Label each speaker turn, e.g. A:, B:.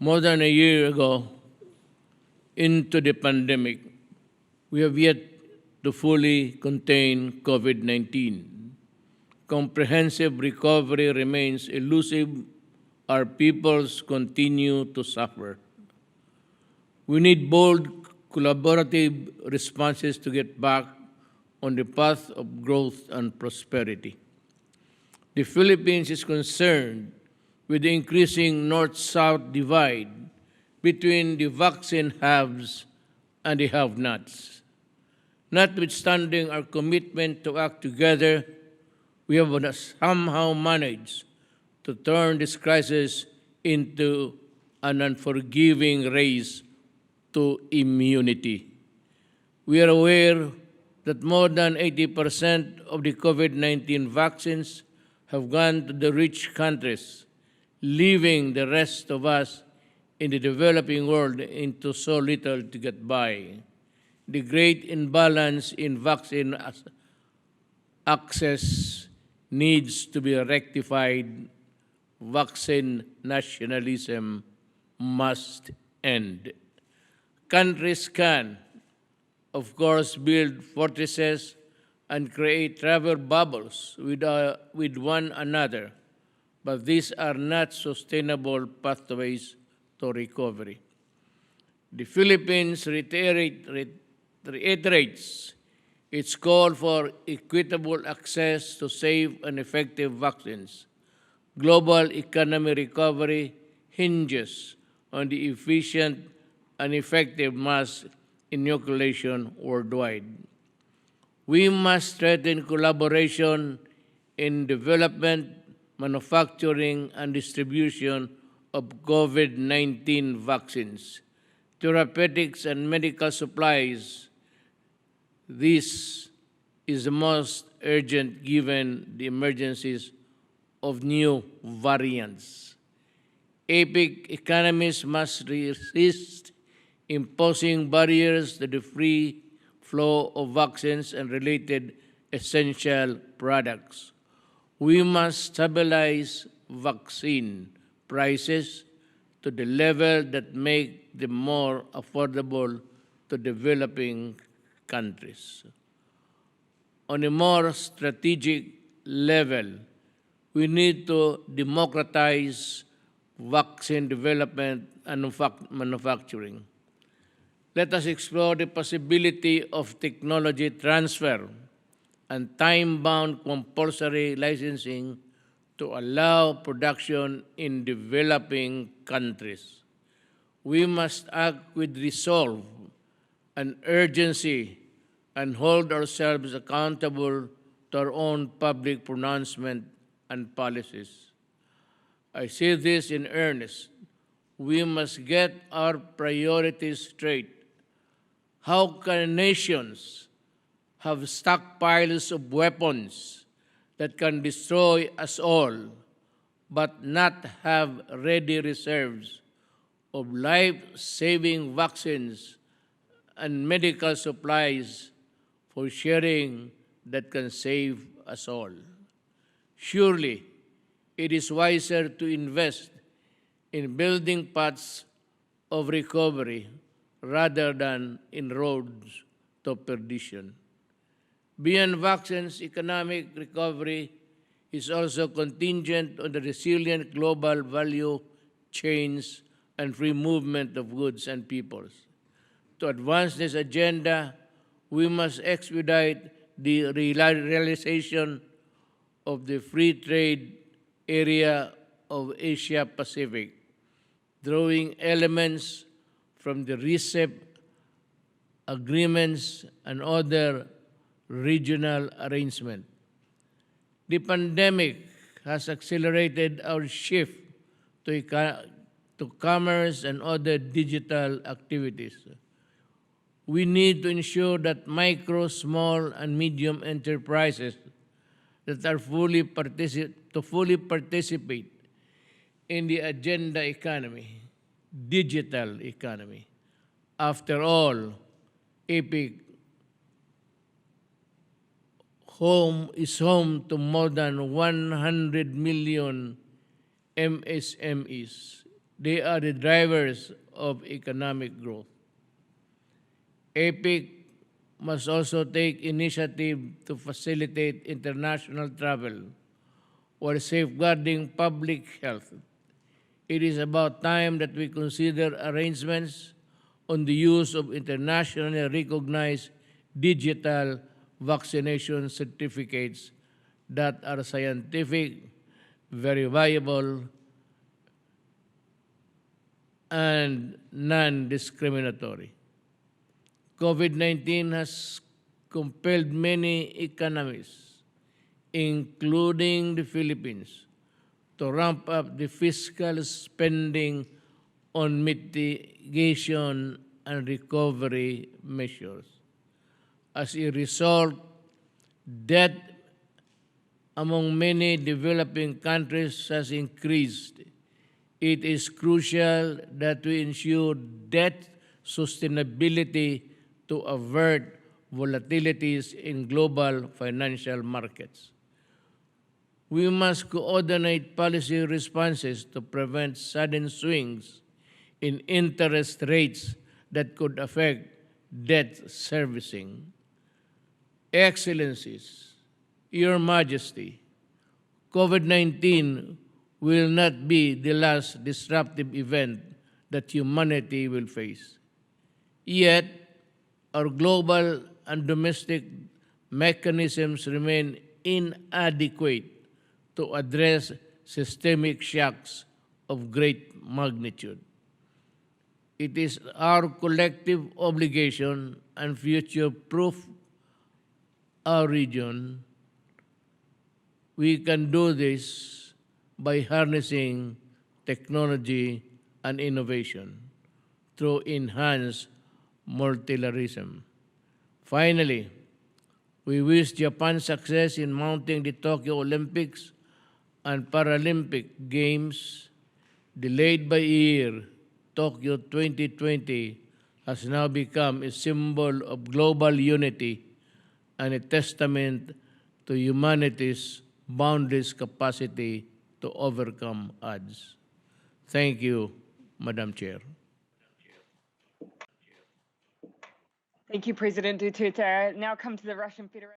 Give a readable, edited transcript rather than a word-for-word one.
A: More than a year ago, into the pandemic, we have yet to fully contain COVID-19. Comprehensive recovery remains elusive. Our peoples continue to suffer. We need bold, collaborative responses to get back on the path of growth and prosperity. The Philippines is concerned with the increasing north-south divide between the vaccine haves and the have-nots. Notwithstanding our commitment to act together, we have somehow managed to turn this crisis into an unforgiving race to immunity. We are aware that more than 80% of the COVID-19 vaccines have gone to the rich countries, leaving the rest of us in the developing world into so little to get by. The great imbalance in vaccine access needs to be rectified. Vaccine nationalism must end. Countries can, of course, build fortresses and create travel bubbles with one another, but these are not sustainable pathways to recovery. The Philippines reiterates its call for equitable access to safe and effective vaccines. Global economic recovery hinges on the efficient and effective mass inoculation worldwide. We must strengthen collaboration in development, manufacturing, and distribution of COVID-19 vaccines, therapeutics, and medical supplies. This is the most urgent given the emergencies of new variants. APEC economies must resist imposing barriers to the free flow of vaccines and related essential products. We must stabilize vaccine prices to the level that make them more affordable to developing countries. On a more strategic level, we need to democratize vaccine development and manufacturing. Let us explore the possibility of technology transfer and time-bound compulsory licensing to allow production in developing countries. We must act with resolve and urgency and hold ourselves accountable to our own public pronouncement and policies. I say this in earnest. We must get our priorities straight. How can nations have stockpiles of weapons that can destroy us all, but not have ready reserves of life-saving vaccines and medical supplies for sharing that can save us all? Surely, it is wiser to invest in building paths of recovery rather than in roads to perdition. Beyond vaccines, economic recovery is also contingent on the resilient global value chains and free movement of goods and peoples. To advance this agenda, we must expedite the realization of the free trade area of Asia-Pacific, drawing elements from the RCEP agreements and other regional arrangements. The pandemic has accelerated our shift to commerce and other digital activities. We need to ensure that micro, small, and medium enterprises that are fully participate in the agenda economy, digital economy. After all, APEC is home to more than 100 million MSMEs. They are the drivers of economic growth. APEC must also take initiative to facilitate international travel while safeguarding public health. It is about time that we consider arrangements on the use of internationally recognized digital vaccination certificates that are scientific, verifiable, and non-discriminatory. COVID-19 has compelled many economies, including the Philippines, to ramp up the fiscal spending on mitigation and recovery measures. As a result, debt among many developing countries has increased. It is crucial that we ensure debt sustainability to avert volatilities in global financial markets. We must coordinate policy responses to prevent sudden swings in interest rates that could affect debt servicing. Excellencies, Your Majesty, COVID-19 will not be the last disruptive event that humanity will face. Yet, our global and domestic mechanisms remain inadequate to address systemic shocks of great magnitude. It is our collective obligation and future-proof our region. We can do this by harnessing technology and innovation through enhanced multilateralism. Finally, we wish Japan success in mounting the Tokyo Olympics and Paralympic Games. Delayed by a year, Tokyo 2020 has now become a symbol of global unity and a testament to humanity's boundless capacity to overcome odds. Thank you, Madam Chair.
B: Thank you, President Duterte. I now come to the Russian Federation.